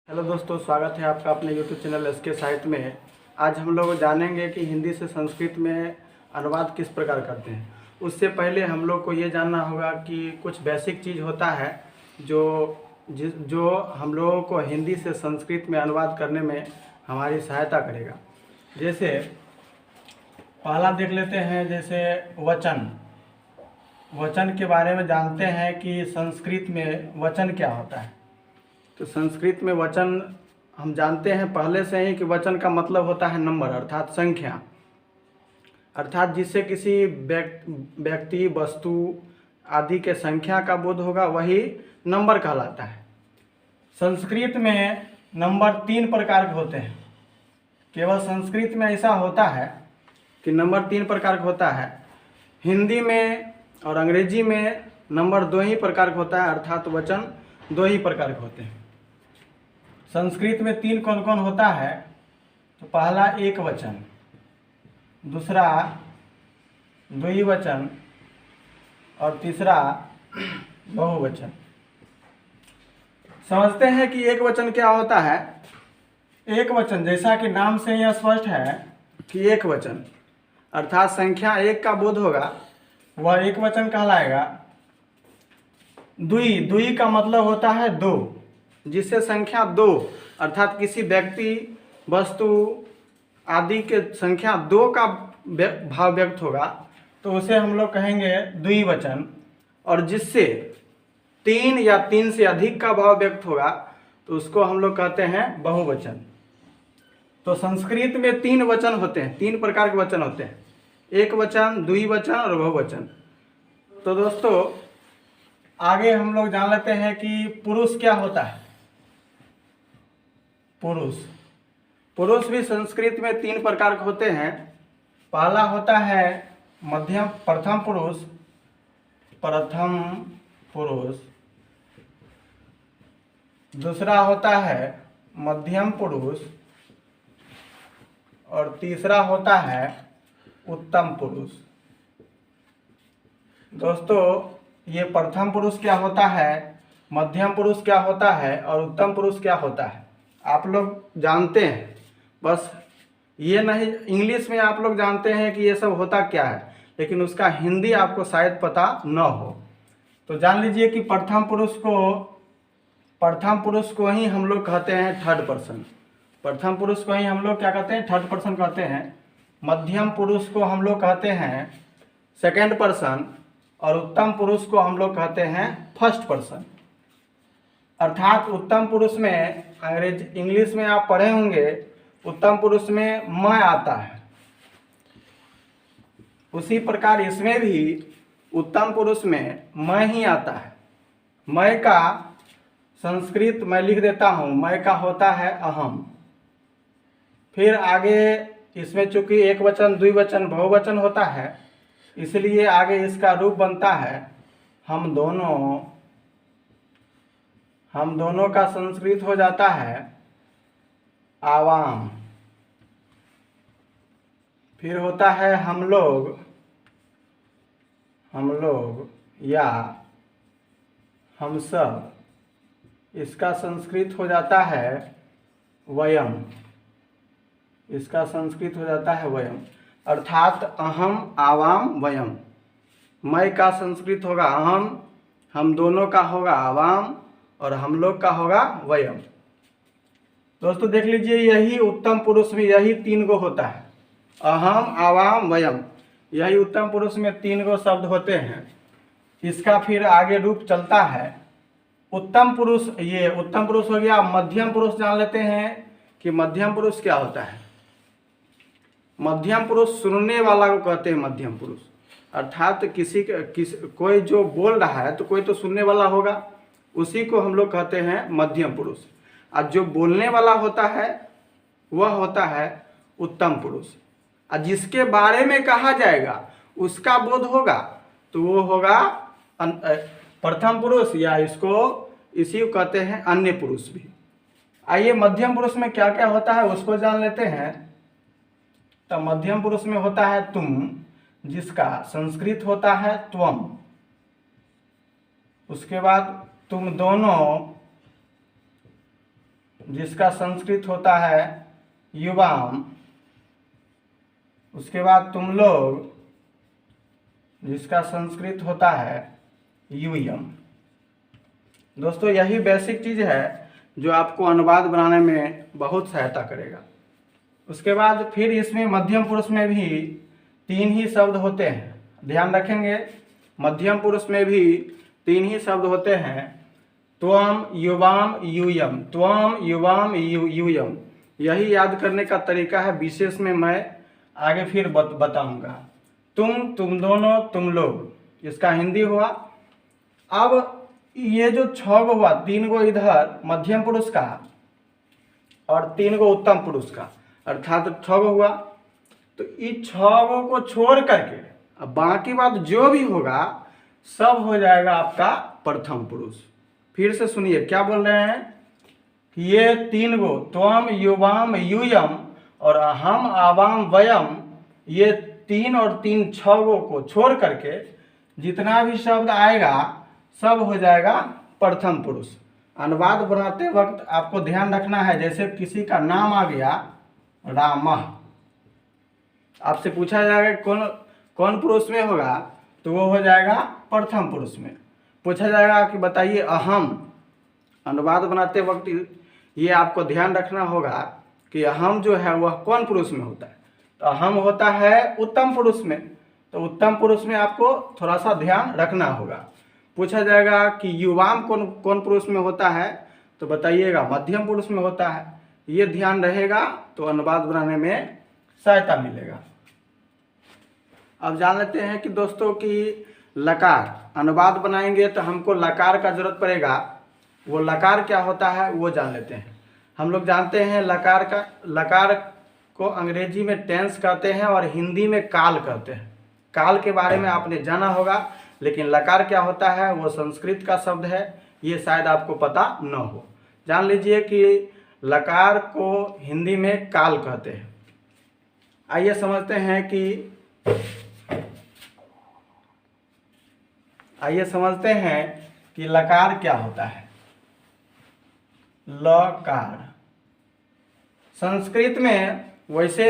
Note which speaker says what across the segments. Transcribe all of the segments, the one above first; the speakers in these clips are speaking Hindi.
Speaker 1: हेलो दोस्तों, स्वागत है आपका अपने यूट्यूब चैनल एसके साहित्य में। आज हम लोग जानेंगे कि हिंदी से संस्कृत में अनुवाद किस प्रकार करते हैं। उससे पहले हम लोग को ये जानना होगा कि कुछ बेसिक चीज़ होता है जो हम लोगों को हिंदी से संस्कृत में अनुवाद करने में हमारी सहायता करेगा। जैसे पहला देख लेते हैं, जैसे वचन के बारे में जानते हैं कि संस्कृत में वचन क्या होता है। तो संस्कृत में वचन हम जानते हैं पहले से ही कि वचन का मतलब होता है नंबर, अर्थात संख्या, अर्थात जिससे किसी व्यक्ति, वस्तु आदि के संख्या का बोध होगा वही नंबर कहलाता है। संस्कृत में नंबर 3 प्रकार के होते हैं। केवल संस्कृत में ऐसा होता है कि नंबर 3 प्रकार का होता है। हिंदी में और अंग्रेजी में नंबर 2 ही प्रकार का होता है, अर्थात वचन 2 ही प्रकार के होते हैं। संस्कृत में 3 कौन कौन होता है? तो पहला एक वचन, दूसरा द्विवचन और तीसरा बहुवचन। समझते हैं कि एक वचन क्या होता है। एक वचन, जैसा कि नाम से यह स्पष्ट है कि एक वचन अर्थात संख्या 1 का बोध होगा, वह एक वचन कहलाएगा। द्वि का मतलब होता है 2, जिससे संख्या 2 अर्थात किसी व्यक्ति, वस्तु आदि के संख्या 2 का भाव व्यक्त होगा तो उसे हम लोग कहेंगे द्विवचन। और जिससे 3 या 3 से अधिक का भाव व्यक्त होगा तो उसको हम लोग कहते हैं बहुवचन। तो संस्कृत में 3 वचन होते हैं, 3 प्रकार के वचन होते हैं, एक वचन, द्विवचन और बहुवचन। तो दोस्तों आगे हम लोग जान लेते हैं कि पुरुष क्या होता है। पुरुष भी संस्कृत में 3 प्रकार के होते हैं। पहला होता है प्रथम पुरुष, दूसरा होता है मध्यम पुरुष और तीसरा होता है उत्तम पुरुष। दोस्तों ये प्रथम पुरुष क्या होता है, मध्यम पुरुष क्या होता है और उत्तम पुरुष क्या होता है आप लोग जानते हैं। बस ये नहीं, इंग्लिश में आप लोग जानते हैं कि ये सब होता क्या है, लेकिन उसका हिंदी आपको शायद पता न हो। तो जान लीजिए कि प्रथम पुरुष को ही हम लोग कहते हैं थर्ड पर्सन। प्रथम पुरुष को ही हम लोग क्या कहते हैं, थर्ड पर्सन कहते हैं। मध्यम पुरुष को हम लोग कहते हैं सेकेंड पर्सन और उत्तम पुरुष को हम लोग कहते हैं फर्स्ट पर्सन। अर्थात उत्तम पुरुष में इंग्लिश में आप पढ़े होंगे, उत्तम पुरुष में मैं आता है, उसी प्रकार इसमें भी उत्तम पुरुष में मैं ही आता है। मैं का संस्कृत मैं लिख देता हूँ, मैं का होता है अहम। फिर आगे इसमें चूंकि एक वचन, द्विवचन, बहुवचन होता है, इसलिए आगे इसका रूप बनता है हम दोनों का संस्कृत हो जाता है आवाम। फिर होता है हम लोग या हम सब, इसका संस्कृत हो जाता है वयम। इसका संस्कृत हो जाता है वयम, अर्थात अहम, आवाम, वयम। मैं का संस्कृत होगा अहम, हम दोनों का होगा आवाम और हम लोग का होगा वयम। दोस्तों देख लीजिए, यही उत्तम पुरुष में यही 3 गो होता है, अहम, आवाम, वयम। यही उत्तम पुरुष में 3 गो शब्द होते हैं। इसका फिर आगे रूप चलता है उत्तम पुरुष। ये उत्तम पुरुष हो गया। मध्यम पुरुष जान लेते हैं कि मध्यम पुरुष क्या होता है। मध्यम पुरुष सुनने वाला को कहते हैं मध्यम पुरुष, अर्थात कोई जो बोल रहा है तो कोई तो सुनने वाला होगा, उसी को हम लोग कहते हैं मध्यम पुरुष। और जो बोलने वाला होता है वह होता है उत्तम पुरुष। और जिसके बारे में कहा जाएगा उसका बोध होगा तो वो होगा प्रथम पुरुष, या इसी को कहते हैं अन्य पुरुष भी। आइए मध्यम पुरुष में क्या क्या होता है उसको जान लेते हैं। तो मध्यम पुरुष में होता है तुम, जिसका संस्कृत होता है त्वम। उसके बाद तुम दोनों, जिसका संस्कृत होता है युवाम। उसके बाद तुम लोग, जिसका संस्कृत होता है यूयम। दोस्तों यही बेसिक चीज़ है जो आपको अनुवाद बनाने में बहुत सहायता करेगा। उसके बाद फिर इसमें मध्यम पुरुष में भी 3 ही शब्द होते हैं, ध्यान रखेंगे। मध्यम पुरुष में भी 3 ही शब्द होते हैं, त्वम युवाम यूयम, त्वम युवाम यूयम। यही याद करने का तरीका है, विशेष में मैं आगे फिर बताऊंगा। तुम दोनों, तुम लोग, इसका हिंदी हुआ। अब ये जो 6 गो हुआ, 3 गो इधर मध्यम पुरुष का और 3 गो उत्तम पुरुष का, अर्थात 6 गो हुआ। तो इस 6 गो को छोड़ करके अब बाकी बात जो भी होगा सब हो जाएगा आपका प्रथम पुरुष। फिर से सुनिए क्या बोल रहे हैं कि ये 3 गो त्वम युवाम यूयम और हम आवाम वयम, ये 3 और 3 6 गो को छोड़ करके जितना भी शब्द आएगा सब हो जाएगा प्रथम पुरुष। अनुवाद बनाते वक्त आपको ध्यान रखना है, जैसे किसी का नाम आ गया रामः, आपसे पूछा जाएगा कौन पुरुष में होगा, तो वो हो जाएगा प्रथम पुरुष में। पूछा जाएगा कि बताइए अहम, अनुवाद बनाते वक्त ये आपको ध्यान रखना होगा कि अहम जो है वह कौन पुरुष में होता है, तो अहम होता है उत्तम पुरुष में। तो उत्तम पुरुष में आपको थोड़ा सा ध्यान रखना होगा। पूछा जाएगा कि युवाम कौन पुरुष में होता है, तो बताइएगा मध्यम पुरुष में होता है। ये ध्यान रहेगा तो अनुवाद बनाने में सहायता मिलेगा। अब जान लेते हैं कि दोस्तों कि लकार, अनुवाद बनाएंगे तो हमको लकार का जरूरत पड़ेगा। वो लकार क्या होता है वो जान लेते हैं। हम लोग जानते हैं लकार को अंग्रेजी में टेंस कहते हैं और हिंदी में काल कहते हैं। काल के बारे में आपने जाना होगा, लेकिन लकार क्या होता है वो संस्कृत का शब्द है, ये शायद आपको पता न हो। जान लीजिए कि लकार को हिंदी में काल कहते हैं। आइए समझते हैं कि लकार क्या होता है। लकार संस्कृत में वैसे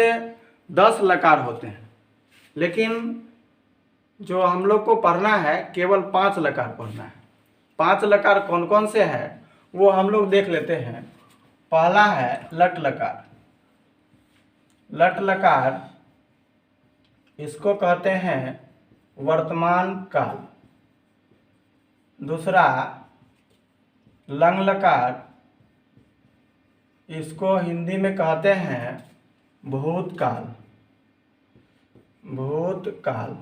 Speaker 1: 10 लकार होते हैं, लेकिन जो हम लोग को पढ़ना है केवल 5 लकार पढ़ना है। 5 लकार कौन कौन से हैं वो हम लोग देख लेते हैं। पहला है लट लकार। लट लकार इसको कहते हैं वर्तमान काल। दूसरा लंग लकार, इसको हिंदी में कहते हैं भूतकाल। भूतकाल।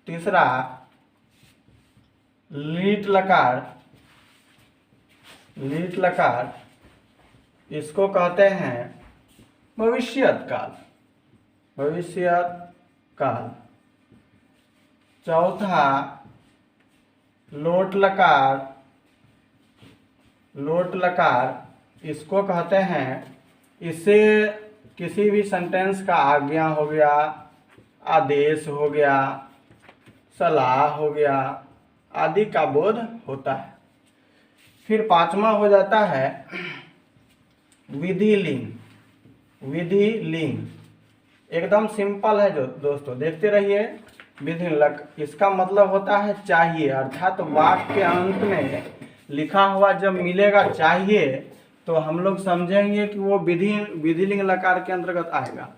Speaker 1: तीसरा लीट लकार। लीट लकार इसको कहते हैं भविष्यत काल। भविष्यत काल। चौथा लोट लकार। लोट लकार इसको कहते हैं, इससे किसी भी सेंटेंस का आज्ञा हो गया, आदेश हो गया, सलाह हो गया आदि का बोध होता है। फिर 5वां हो जाता है विधि लिंग। विधि लिंग एकदम सिंपल है जो दोस्तों, देखते रहिए। विधि लिंग इसका मतलब होता है चाहिए, अर्थात वाक्य के अंत में लिखा हुआ जब मिलेगा चाहिए तो हम लोग समझेंगे कि वो विधिलिंग लकार के अंतर्गत आएगा।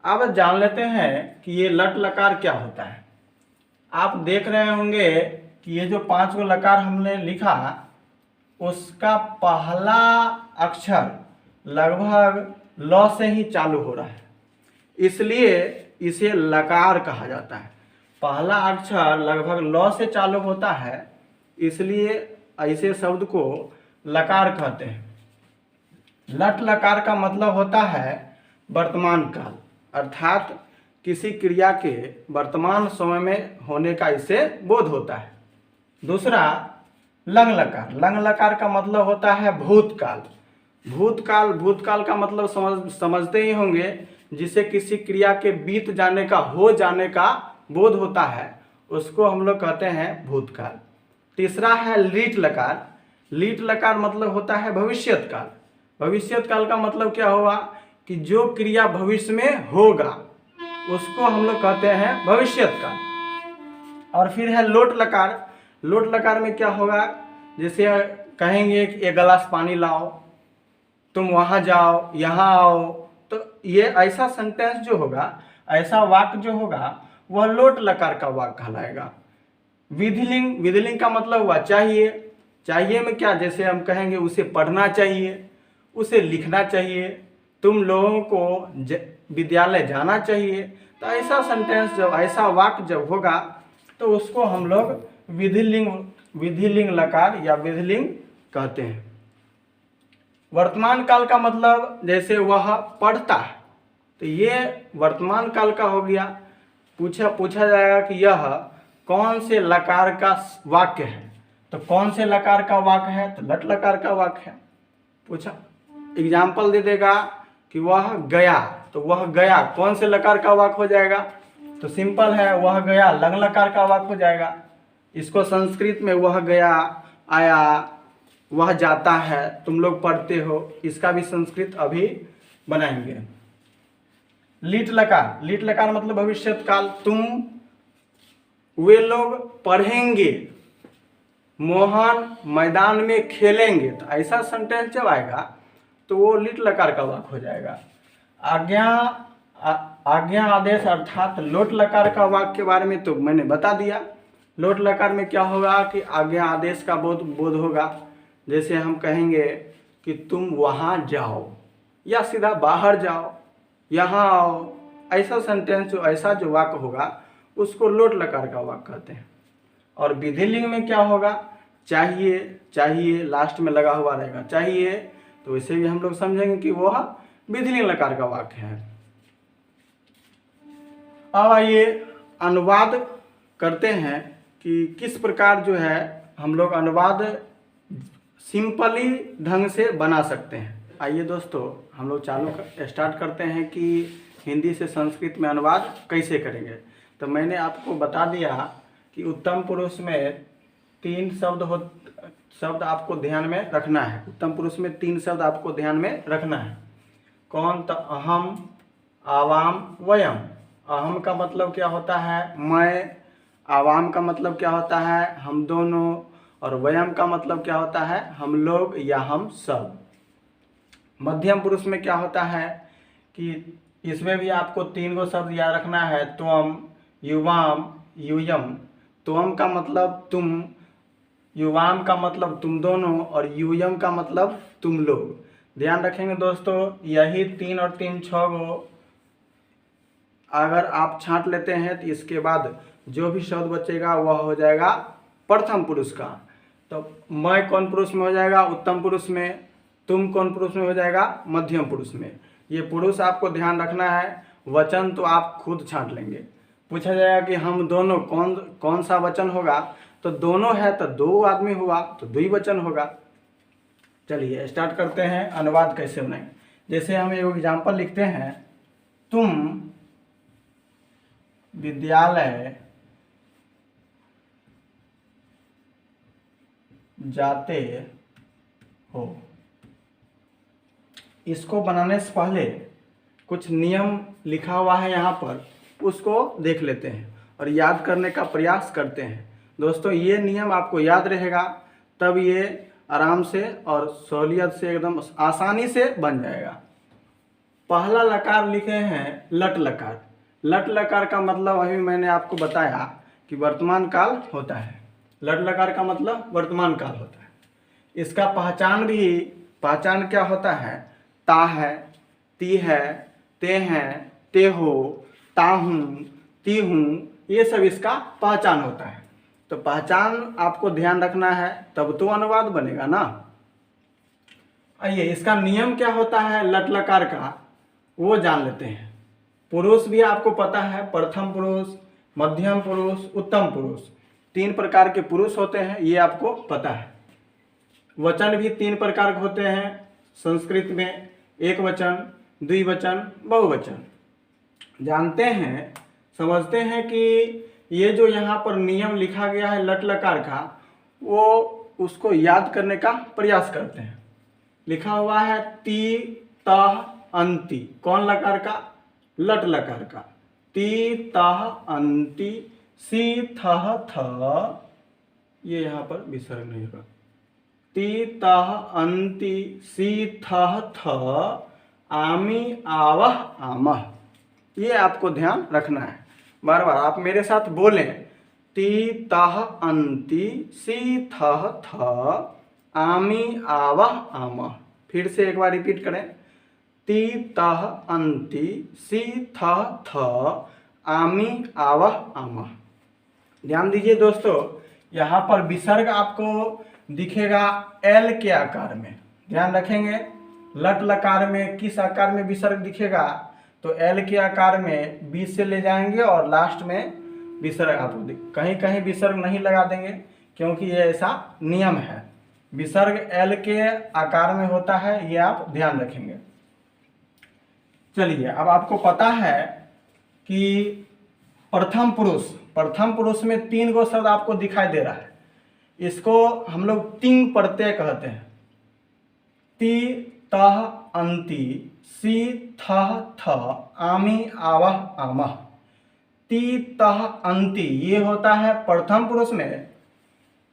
Speaker 1: अब जान लेते हैं कि ये लट लकार क्या होता है। आप देख रहे होंगे कि ये जो 5 गो लकार हमने लिखा उसका पहला अक्षर लगभग ल से ही चालू हो रहा है, इसलिए इसे लकार कहा जाता है। पहला अक्षर लगभग ल से चालू होता है, इसलिए ऐसे शब्द को लकार कहते हैं। लट लकार का मतलब होता है वर्तमान काल, अर्थात किसी क्रिया के वर्तमान समय में होने का इससे बोध होता है। दूसरा लंग लकार। लंग लकार का मतलब होता है भूतकाल। भूतकाल का मतलब समझते ही होंगे, जिसे किसी क्रिया के बीत जाने का, हो जाने का बोध होता है, उसको हम लोग कहते हैं भूतकाल। तीसरा है लीट लकार। लीट लकार मतलब होता है भविष्यत काल। भविष्यत काल का मतलब क्या हुआ कि जो क्रिया भविष्य में होगा उसको हम लोग कहते हैं भविष्यत काल। और फिर है लोट लकार। लोट लकार में क्या होगा, जैसे कहेंगे कि एक गिलास पानी लाओ, तुम वहाँ जाओ, यहाँ आओ, तो ये ऐसा सेंटेंस जो होगा, ऐसा वाक्य जो होगा वह लोट लकार का वाक्य कहलाएगा। विधिलिंग, विधिलिंग का मतलब हुआ चाहिए। चाहिए में क्या, जैसे हम कहेंगे उसे पढ़ना चाहिए, उसे लिखना चाहिए, तुम लोगों को विद्यालय जाना चाहिए। तो ऐसा सेंटेंस जब, ऐसा वाक्य जब होगा तो उसको हम लोग विधिलिंग लकार या विधिलिंग कहते हैं। वर्तमान काल का मतलब जैसे वह पढ़ता है, तो ये वर्तमान काल का हो गया। पूछा जाएगा कि यह कौन से लकार का वाक्य है, तो कौन से लकार का वाक्य है, तो लट लकार का वाक्य है। पूछा, एग्जाम्पल दे देगा कि वह गया, तो वह गया कौन से लकार का वाक्य हो जाएगा, तो सिंपल है, वह गया लंग लकार का वाक्य हो जाएगा। इसको संस्कृत में वह गया, आया, वह जाता है, तुम लोग पढ़ते हो, इसका भी संस्कृत अभी बनाएंगे। लीट लकार, लीट लकार मतलब भविष्यत काल। तुम, वे लोग पढ़ेंगे, मोहन मैदान में खेलेंगे, तो ऐसा सेंटेंस जब आएगा तो वो लीट लकार का वाक्य हो जाएगा। आज्ञा आदेश अर्थात लोट लकार का वाक्य के बारे में तो मैंने बता दिया। लोट लकार में क्या होगा कि आज्ञा आदेश का बोध होगा। जैसे हम कहेंगे कि तुम वहाँ जाओ, या सीधा बाहर जाओ, यहाँ आओ, ऐसा सेंटेंस जो, ऐसा जो वाक्य होगा उसको लोट लकार का वाक्य कहते हैं। और विधिलिंग में क्या होगा, चाहिए, चाहिए लास्ट में लगा हुआ रहेगा, चाहिए, तो इसे भी हम लोग समझेंगे कि वह विधिलिंग लकार का वाक्य है। अब आइए अनुवाद करते हैं कि किस प्रकार जो है हम लोग अनुवाद सिंपली ढंग से बना सकते हैं। आइए दोस्तों, हम लोग स्टार्ट करते हैं कि हिंदी से संस्कृत में अनुवाद कैसे करेंगे। तो मैंने आपको बता दिया कि उत्तम पुरुष में 3 शब्द आपको ध्यान में रखना है। उत्तम पुरुष में 3 शब्द आपको ध्यान में रखना है। कौन, तो अहम, आवाम, वयम। अहम का मतलब क्या होता है, मैं। आवाम का मतलब क्या होता है, हम दोनों। और वयम का मतलब क्या होता है, हम लोग या हम सब। मध्यम पुरुष में क्या होता है कि इसमें भी आपको 3 गो शब्द याद रखना है, त्वम, युवाम, यूयम। त्वम का मतलब तुम, युवाम का मतलब तुम दोनों, और यूयम का मतलब तुम लोग। ध्यान रखेंगे दोस्तों, यही 3 और 3 6 गो अगर आप छांट लेते हैं तो इसके बाद जो भी शब्द बचेगा वह हो जाएगा प्रथम पुरुष का। तो मैं कौन पुरुष में हो जाएगा, उत्तम पुरुष में। तुम कौन पुरुष में हो जाएगा, मध्यम पुरुष में। ये पुरुष आपको ध्यान रखना है। वचन तो आप खुद छांट लेंगे। पूछा जाएगा कि हम दोनों कौन सा वचन होगा, तो दोनों है तो 2 आदमी हुआ तो द्विवचन होगा। चलिए स्टार्ट करते हैं अनुवाद कैसे बनाएं। जैसे हम एक एग्जाम्पल लिखते हैं, तुम विद्यालय जाते हो। इसको बनाने से पहले कुछ नियम लिखा हुआ है यहाँ पर, उसको देख लेते हैं और याद करने का प्रयास करते हैं। दोस्तों ये नियम आपको याद रहेगा तब ये आराम से और सहूलियत से एकदम आसानी से बन जाएगा। पहला लकार लिखे हैं लट लकार। लट लकार का मतलब अभी मैंने आपको बताया कि वर्तमान काल होता है। लट लकार का मतलब वर्तमान काल होता है। इसका पहचान क्या होता है, ता है, ती है, ते हैं, ते हो, ताहूँ, ती हूँ, ये सब इसका पहचान होता है। तो पहचान आपको ध्यान रखना है तब तो अनुवाद बनेगा ना। आइए इसका नियम क्या होता है लट लकार का, वो जान लेते हैं। पुरुष भी आपको पता है, प्रथम पुरुष, मध्यम पुरुष, उत्तम पुरुष, 3 प्रकार के पुरुष होते हैं, ये आपको पता है। वचन भी 3 प्रकार के होते हैं संस्कृत में, एक वचन, द्विवचन, बहुवचन। जानते हैं, समझते हैं कि ये जो यहाँ पर नियम लिखा गया है लट लकार का, वो उसको याद करने का प्रयास करते हैं। लिखा हुआ है ती तह अंति, कौन लकार का? लट लकार का। ती तह अंति सी थह थ, ये यहाँ पर विसर्ग नहीं होगा। ती तह अंति सी थह थ आमी आवह आमह, ये आपको ध्यान रखना है। बार बार आप मेरे साथ बोलें, ती तह अंति सी थह थ आमी आवह आमह। फिर से एक बार रिपीट करें, ती तह अंति सी थह थ आमी आवह आमह। ध्यान दीजिए दोस्तों, यहाँ पर विसर्ग आपको दिखेगा एल के आकार में। ध्यान रखेंगे, लट लकार में किस आकार में विसर्ग दिखेगा? तो एल के आकार में बीच से ले जाएंगे और लास्ट में विसर्ग आपको कहीं कहीं विसर्ग नहीं लगा देंगे, क्योंकि ये ऐसा नियम है। विसर्ग एल के आकार में होता है, ये आप ध्यान रखेंगे। चलिए, अब आपको पता है कि प्रथम पुरुष में 3 गो शब्द आपको दिखाई दे रहा है। इसको हम लोग तिंग प्रत्यय कहते हैं। ती तह अंति सी थह थ आमी आवह आमह। ती तह अंति ये होता है प्रथम पुरुष में,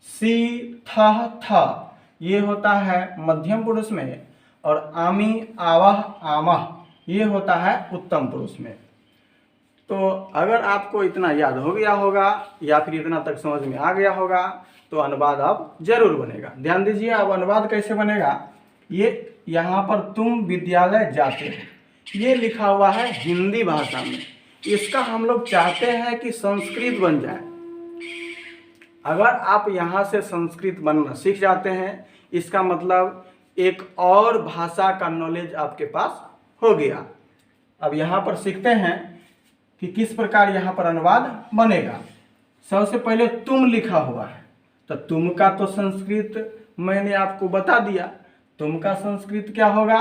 Speaker 1: सी थह थ ये होता है मध्यम पुरुष में, और आमी आवह आमह ये होता है उत्तम पुरुष में। तो अगर आपको इतना याद हो गया होगा या फिर इतना तक समझ में आ गया होगा तो अनुवाद अब जरूर बनेगा। ध्यान दीजिए, अब अनुवाद कैसे बनेगा? ये यहाँ पर तुम विद्यालय जाते हो, ये लिखा हुआ है हिंदी भाषा में। इसका हम लोग चाहते हैं कि संस्कृत बन जाए। अगर आप यहाँ से संस्कृत बनना सीख जाते हैं, इसका मतलब एक और भाषा का नॉलेज आपके पास हो गया। अब यहाँ पर सीखते हैं कि किस प्रकार यहाँ पर अनुवाद बनेगा। सबसे पहले तुम लिखा हुआ है, तो तुम का तो संस्कृत मैंने आपको बता दिया। तुम का संस्कृत क्या होगा?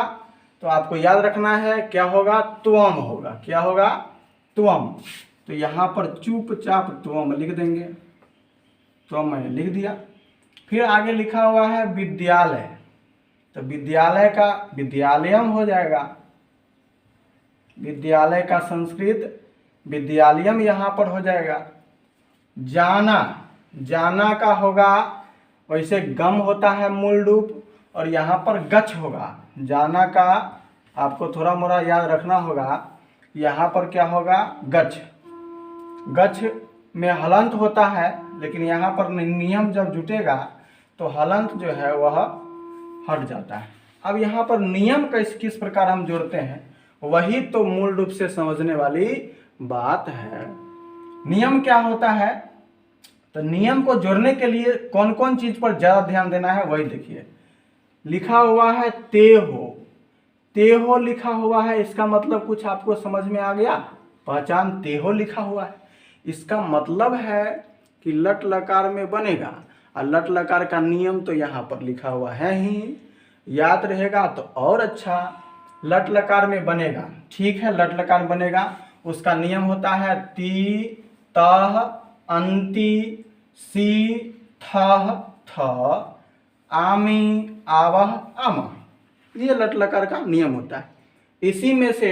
Speaker 1: तो आपको याद रखना है, क्या होगा? त्वम होगा। क्या होगा? त्वम। तो यहाँ पर चुपचाप त्वम लिख देंगे। त्वम मैंने लिख दिया। फिर आगे लिखा हुआ है विद्यालय, तो विद्यालय का विद्यालयम हो जाएगा। विद्यालय का संस्कृत विद्यालयम यहाँ पर हो जाएगा। जाना का होगा, वैसे गम होता है मूल रूप, और यहाँ पर गच्छ होगा। जाना का आपको थोड़ा मोड़ा याद रखना होगा। यहाँ पर क्या होगा? गच्छ। गच्छ में हलंत होता है, लेकिन यहाँ पर नियम जब जुटेगा तो हलंत जो है वह हट जाता है। अब यहाँ पर नियम किस प्रकार हम जोड़ते हैं, वही तो मूल रूप से समझने वाली बात है। नियम क्या होता है? तो नियम को जोड़ने के लिए कौन कौन चीज पर ज्यादा ध्यान देना है वही देखिए। लिखा हुआ है तेहो लिखा हुआ है, इसका मतलब कुछ आपको समझ में आ गया? पहचान, तेहो लिखा हुआ है, इसका मतलब है कि लट लकार में बनेगा। और लट लकार का नियम तो यहाँ पर लिखा हुआ है ही, याद रहेगा तो और अच्छा। लट लकार में बनेगा, ठीक है, लट लकार बनेगा। उसका नियम होता है ती तह अंति सी थह थ आमी आवह आमह, ये लट लकार का नियम होता है। इसी में से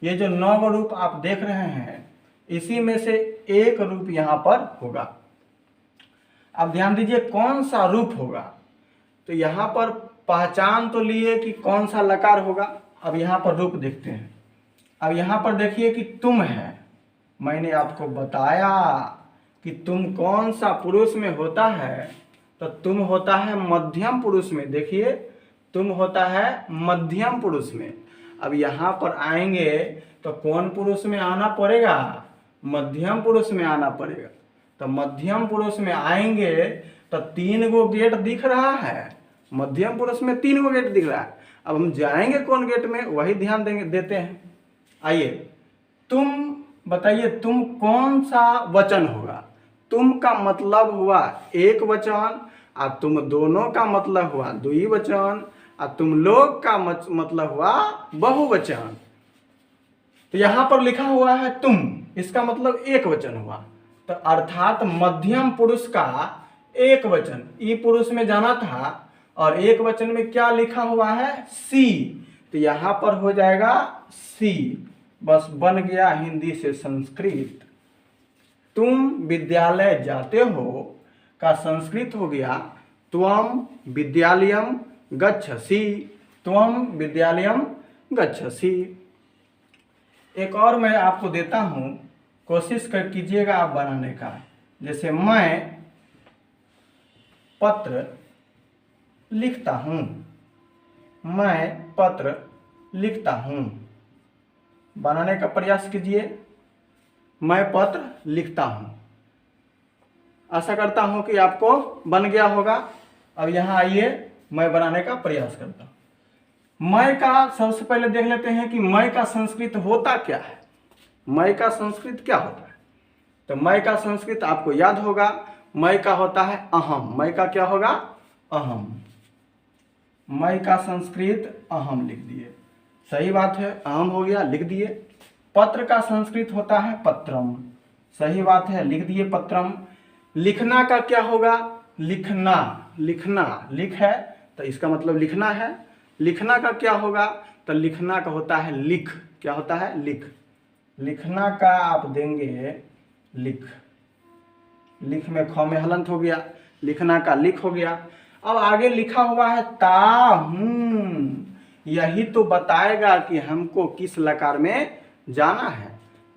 Speaker 1: ये जो 9 रूप आप देख रहे हैं, इसी में से एक रूप यहाँ पर होगा। अब ध्यान दीजिए कौन सा रूप होगा। तो यहाँ पर पहचान तो लिए कि कौन सा लकार होगा। अब यहाँ पर रूप देखते हैं। अब यहाँ पर देखिए कि तुम है, मैंने आपको बताया कि तुम कौन सा पुरुष में होता है, तो तुम होता है मध्यम पुरुष में। देखिए तुम होता है मध्यम पुरुष में। अब यहाँ पर आएंगे तो कौन पुरुष में आना पड़ेगा? मध्यम पुरुष में आना पड़ेगा। तो मध्यम पुरुष में आएंगे तो 3 गो गेट दिख रहा है। मध्यम पुरुष में 3 गो गेट दिख रहा है। अब हम जाएंगे कौन गेट में, वही ध्यान देते हैं। आइए, तुम बताइए, तुम कौन सा वचन होगा? तुम का मतलब हुआ एक वचन, और तुम दोनों का मतलब हुआ द्विवचन, और तुम लोग का मतलब हुआ बहुवचन। तो यहाँ पर लिखा हुआ है तुम, इसका मतलब एक वचन हुआ। तो अर्थात मध्यम पुरुष का एक वचन, ई पुरुष में जाना था, और एक वचन में क्या लिखा हुआ है, सी, तो यहाँ पर हो जाएगा सी। बस बन गया हिंदी से संस्कृत। तुम विद्यालय जाते हो का संस्कृत हो गया त्वम विद्यालयम गच्छसि, त्वम विद्यालयम गच्छसि। एक और मैं आपको देता हूं, कोशिश कर कीजिएगा आप बनाने का। जैसे मैं पत्र लिखता हूं, मैं पत्र लिखता हूं, बनाने का प्रयास कीजिए। मैं पत्र लिखता हूं। आशा करता हूं कि आपको बन गया होगा। अब यहां आइए, मैं बनाने का प्रयास करता हूं। मैं का सबसे पहले देख लेते हैं कि मैं का संस्कृत होता क्या है। मैं का संस्कृत क्या होता है? तो मैं का संस्कृत आपको याद होगा, मैं का होता है अहम। मैं का क्या होगा? अहम। मैं का संस्कृत अहम लिख दिए, सही बात है, अहम हो गया, लिख दिए। पत्र का संस्कृत होता है पत्रम, सही बात है, लिख दिए पत्रम। लिखना का क्या होगा? लिखना, लिखना, लिख है तो इसका मतलब लिखना है। लिखना का क्या होगा? तो लिखना का होता है लिख। क्या होता है? लिख। लिखना का आप देंगे लिख, लिख में ख में हलंत हो गया, लिखना का लिख हो गया। अब आगे लिखा हुआ है ताहूं, यही तो बताएगा कि हमको किस लकार में जाना है।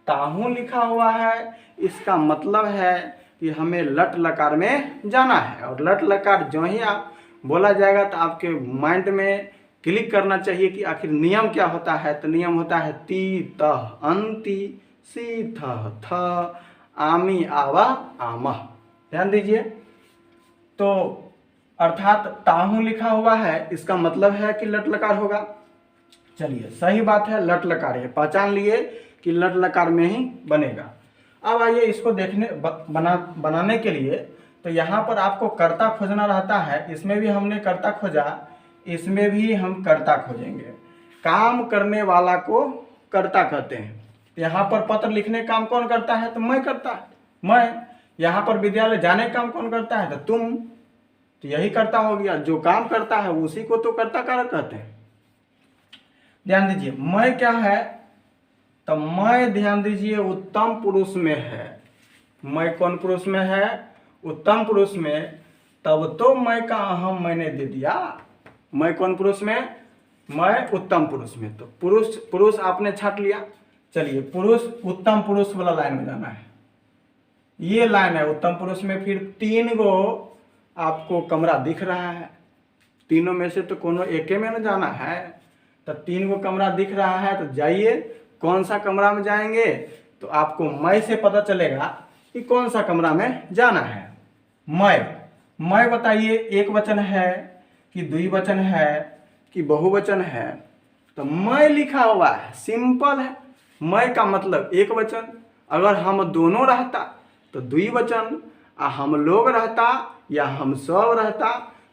Speaker 1: ताहूं लिखा हुआ है, इसका मतलब है कि हमें लट लकार में जाना है। और लट लकार जो ही आप बोला जाएगा तो आपके माइंड में क्लिक करना चाहिए कि आखिर नियम क्या होता है। तो नियम होता है ती तह अंति सी थ थ आमी आवा आमह। ध्यान दीजिए, तो अर्थात ताहू लिखा हुआ है, इसका मतलब है कि लट लकार होगा। चलिए, सही बात है, लट लकार है, पहचान लिए कि लट लकार में ही बनेगा। अब आइए इसको देखने बनाने के लिए, तो यहाँ पर आपको कर्ता खोजना रहता है। इसमें भी हमने कर्ता खोजा, इसमें भी हम कर्ता खोजेंगे। काम करने वाला को कर्ता कहते हैं। यहाँ पर पत्र लिखने काम कौन करता है? तो मैं करता है, मैं। यहाँ पर विद्यालय जाने काम कौन करता है? तो तुम। तो यही कर्ता हो गया, जो काम करता है उसी को तो कर्ता कारक कहते हैं। ध्यान दीजिए, मैं क्या है? तो मैं, ध्यान दीजिए, उत्तम पुरुष में है। मैं कौन पुरुष में है? उत्तम पुरुष में। तब तो मैं का अहम मैंने दे दिया। मैं कौन पुरुष में? मैं उत्तम पुरुष में। तो पुरुष, पुरुष आपने छाट लिया। चलिए, पुरुष उत्तम पुरुष वाला लाइन में जाना है। ये लाइन है उत्तम पुरुष में। फिर 3 गो आपको कमरा दिख रहा है, तीनों में से तो कोनो एक में न जाना है। तो 3 गो कमरा दिख रहा है, तो जाइए, कौन सा कमरा में जाएंगे? तो आपको मैं से पता चलेगा कि कौन सा कमरा में जाना है। मैं बताइए, एक वचन है कि द्विवचन है कि बहुवचन है? तो मैं लिखा हुआ है, सिंपल है। मैं का मतलब एक वचन, अगर हम दोनों रहता तो द्विवचन, हम लोग रहता या हम सब रहता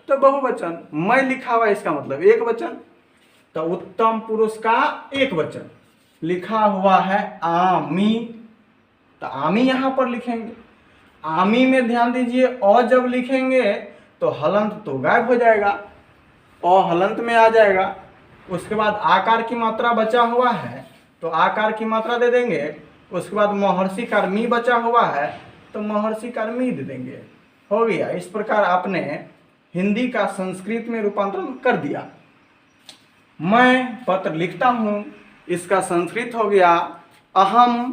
Speaker 1: तो बहुवचन। मैं लिखा हुआ है, इसका मतलब एक वचन। तो उत्तम पुरुष का एक वचन लिखा हुआ है आमी, तो आमी यहां पर लिखेंगे। आमी में ध्यान दीजिए, अ जब लिखेंगे तो हलंत तो गायब हो जाएगा, अ हलंत में आ जाएगा। उसके बाद आकार की मात्रा बचा हुआ है तो आकार की मात्रा दे देंगे। उसके बाद महर्षि कार मी बचा हुआ है तो महर्षि कार मी दे देंगे। हो गया। इस प्रकार आपने हिंदी का संस्कृत में रूपांतरण कर दिया। मैं पत्र लिखता हूँ, इसका संस्कृत हो गया अहम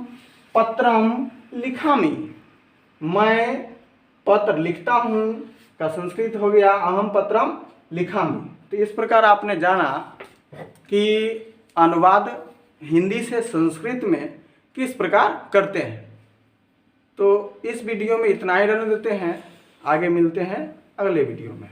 Speaker 1: पत्रम लिखामि। मैं पत्र लिखता हूँ का संस्कृत हो गया अहम पत्रम लिखामि। तो इस प्रकार आपने जाना कि अनुवाद हिंदी से संस्कृत में किस प्रकार करते हैं। तो इस वीडियो में इतना ही रहने देते हैं, आगे मिलते हैं अगले वीडियो में।